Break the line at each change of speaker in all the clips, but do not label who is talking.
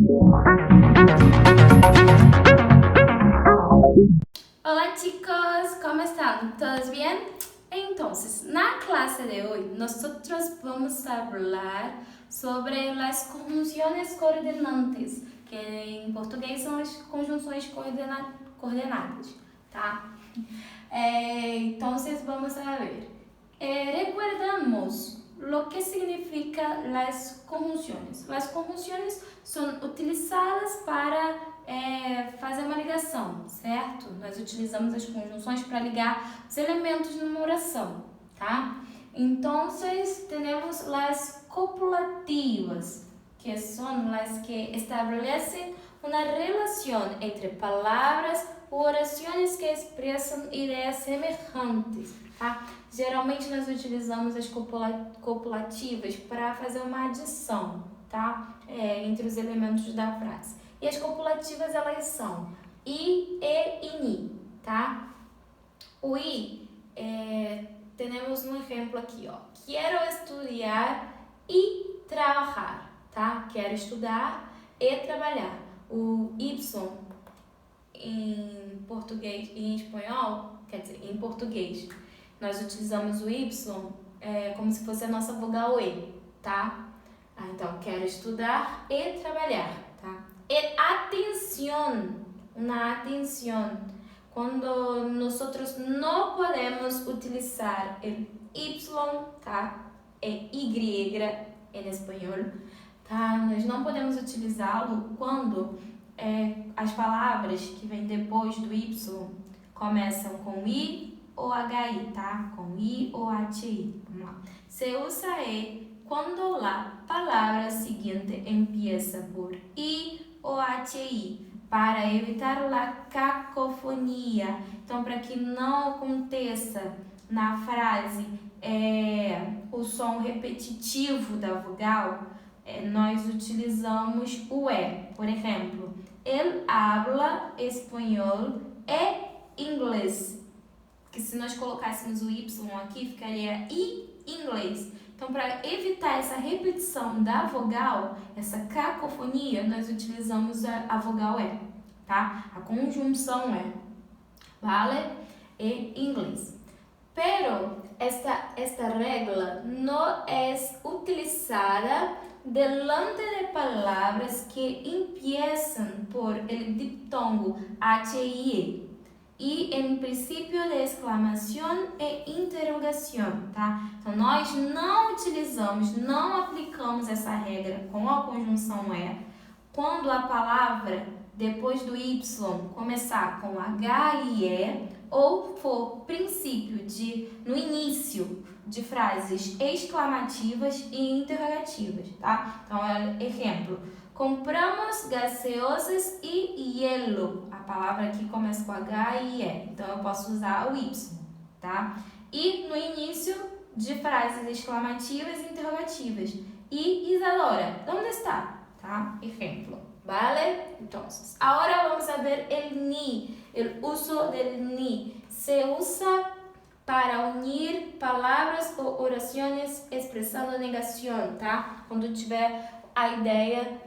Hola chicos, ¿cómo están? ¿Todos bien? Entonces, na clase de hoy, nosotros vamos a hablar sobre las conjunciones coordenantes, que em português são as conjunções coordenadas, tá? Entonces, vamos a ver. Recuerdamos lo que significa las conjunciones. Las conjunciones são utilizadas para fazer uma ligação, certo? Nós utilizamos as conjunções para ligar os elementos numa oração, tá? Então, temos as copulativas, que são as que estabelecem uma relação entre palavras ou orações que expressam ideias semelhantes, tá? Geralmente nós utilizamos as copulativas para fazer uma adição, tá? Entre os elementos da frase. E as copulativas, elas são I, E e NI, tá? O I, temos um exemplo aqui, ó. Quero estudar e trabalhar, tá? Quero estudar e trabalhar. O Y em português e em espanhol, quer dizer, em português, nós utilizamos o Y como se fosse a nossa vogal E, tá? Então, quero estudar e trabalhar, tá? E atenção, uma atenção, quando nós não podemos utilizar o Y, tá? E Y em espanhol, tá? Nós não podemos utilizá-lo quando as palavras que vêm depois do Y começam com I ou HI, tá? Com I ou HI. Vamos lá. Se usa E quando a palavra seguinte empieza por I ou HI, para evitar a cacofonia. Então, para que não aconteça na frase o som repetitivo da vogal, nós utilizamos o E. Por exemplo, ele habla espanhol e inglês. Que se nós colocássemos o Y aqui, ficaria I inglês. Então, para evitar essa repetição da vogal, essa cacofonia, nós utilizamos a vogal E, tá? A conjunção E, vale? E inglês. Pero esta regla não é utilizada delante de palavras que empiezan por el diptongo HIE e em princípio de exclamação e interrogação, tá? Então, nós não utilizamos, não aplicamos essa regra com a conjunção E quando a palavra depois do Y começar com H e E ou for princípio no início de frases exclamativas e interrogativas, tá? Então, exemplo, compramos gaseosas e hielo. A palavra aqui começa com H e E, então eu posso usar o Y, tá? E no início de frases exclamativas e interrogativas. E Isadora, onde está? Tá? Exemplo. ¿Vale? Entonces, ahora vamos a ver el ni, el uso del ni. Se usa para unir palavras ou orações expressando negação, tá? Quando tiver a ideia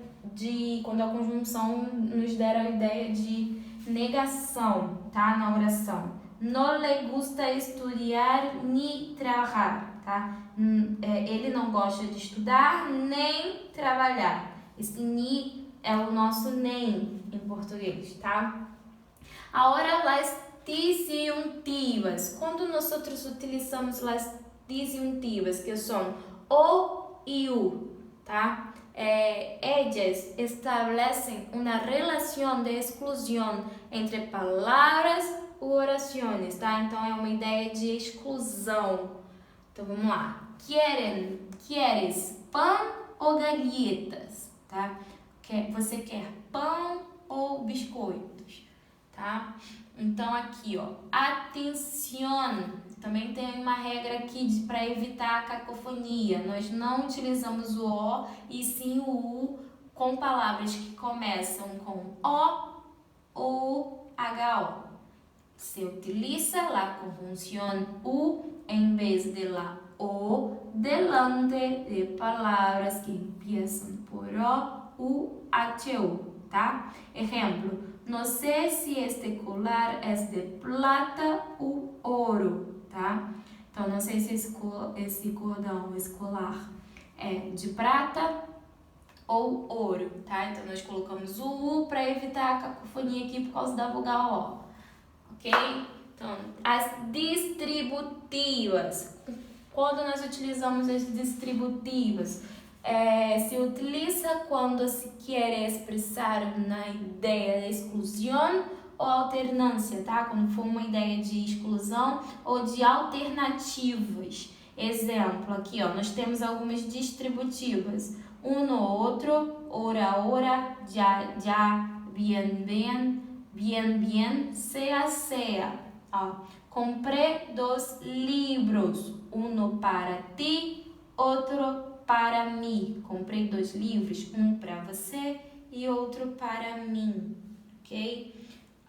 quando a conjunção nos der a ideia de negação, tá? Na oração. No le gusta estudiar ni trabajar, tá? Ele não gosta de estudar nem trabalhar. Esse ni é o nosso nem em português, tá? Agora, las disjuntivas. Quando nós utilizamos as disjuntivas, que são o e u, tá? Ellas establecem uma relação de exclusão entre palavras ou orações, tá? Então, é uma ideia de exclusão. Então, vamos lá. Queres pão ou galletas, tá? Você quer pão ou biscoitos, tá? Então, aqui, ó, atenção, também tem uma regra aqui para evitar a cacofonia. Nós não utilizamos o O e sim o U com palavras que começam com O ou HO. Se utiliza a conjunção U em vez de la O delante de palavras que empiezam por O o HU, tá? Exemplo, não sei se este colar é de plata ou ouro, tá? Então, não sei se esse cordão, esse colar é de prata ou ouro, tá? Então, nós colocamos o U para evitar a cacofonia aqui por causa da vogal O, ok? Então, as distributivas. Quando nós utilizamos as distributivas, se utiliza quando se quer expressar uma ideia de exclusão ou alternância, tá? Quando for uma ideia de exclusão ou de alternativas. Exemplo, aqui, ó, nós temos algumas distributivas. Uno, outro, hora, hora, ya, ya, bien, bien, bien, bien, sea, sea. Ó, comprei 2 livros, um para ti, outro para mim. Comprei 2 livros, um para você e outro para mim, ok?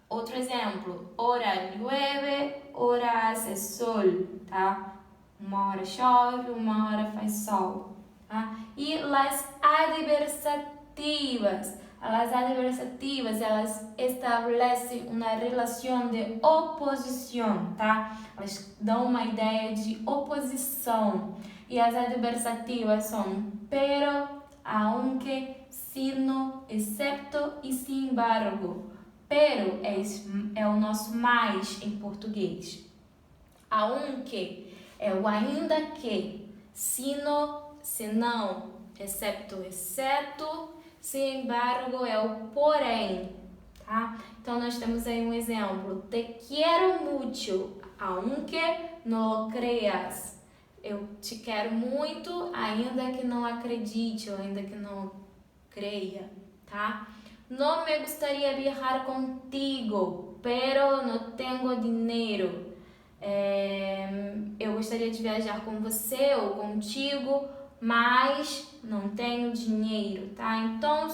Outro exemplo, hora llueve, hora hace sol, tá? Uma hora chove, uma hora faz sol, tá? E as adversativas. As adversativas, elas estabelecem uma relação de oposição, tá? Elas dão uma ideia de oposição. E as adversativas são pero, aunque, sino, excepto e sin embargo. Pero é o nosso mais em português. Aunque é o ainda que. Sino, senão, excepto, exceto. Sin embargo, é o porém, tá? Então, nós temos aí um exemplo. Te quiero mucho, aunque no lo creas. Eu te quero muito, ainda que não acredite, ou ainda que não creia, tá? No me gustaría viajar contigo, pero no tengo dinheiro. Eu gostaria de viajar com você ou contigo, mas não tenho dinheiro, tá? Então,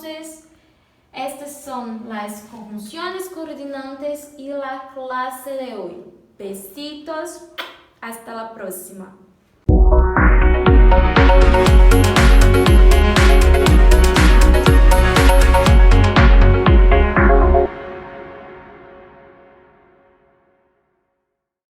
estas são as conjunções coordenantes e a classe de hoje. Besitos, hasta la próxima.